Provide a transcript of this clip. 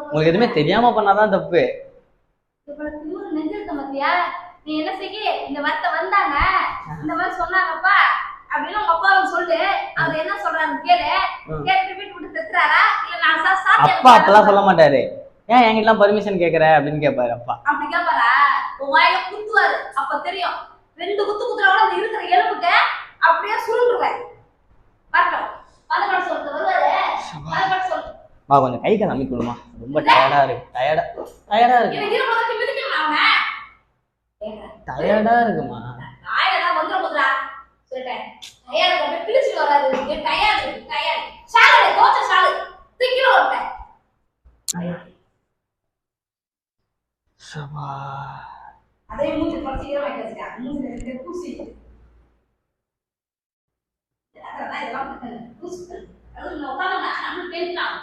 உங்களுக்கு எதுவுமே தெரியாம பண்ணாதான் தப்பு. நீ என்ன செய்ய இந்த வார்த்தை வந்தாங்க இந்த மாதிரி சொன்னாங்கப்பா அப்படின்னு உங்க அப்பா சொல்லு. அவர் என்ன சொல்றாரு கேளு. கேட்டு வீட்டு விட்டு திட்டுறாரா இல்ல நான் அப்பா அப்பெல்லாம் சொல்ல மாட்டாரு. ஏன் என்கிட்ட பர்மிஷன் கேக்குற அப்படின்னு கேட்பாரு அப்பா. அப்படி கேட்பாரா? உன் வாயில குத்துவாரு. அப்ப தெரியும் 2 குத்து குத்துறோட அந்த இருக்கிற எலும்புக்கு அப்படியே சுருண்டுருவேன். வரட்டும் பதப்பட சொல்லிட்டு வருவாரு. பதப்பட சொல்லு. கொஞ்சம் கை கால் அமைக்க விடுமா, ரொம்ப டயர்டா இருக்கு. டயர்டா இருக்குமா? ஆயிரம் வந்துட போதுடா சொல்லிட்டேன். டயர்டு அப்படியே பிடிச்சு வராது. டயர்டு ஷாலு தோச்ச ஷாலு திக்கில ஓட்டேன். சபா அதே மூஞ்சி பச்சையா வைக்கறதுக்கா மூஞ்சி ரெண்டு பூசி அதெல்லாம் பூசி அது நோக்காம நம்ம டென்ஷன்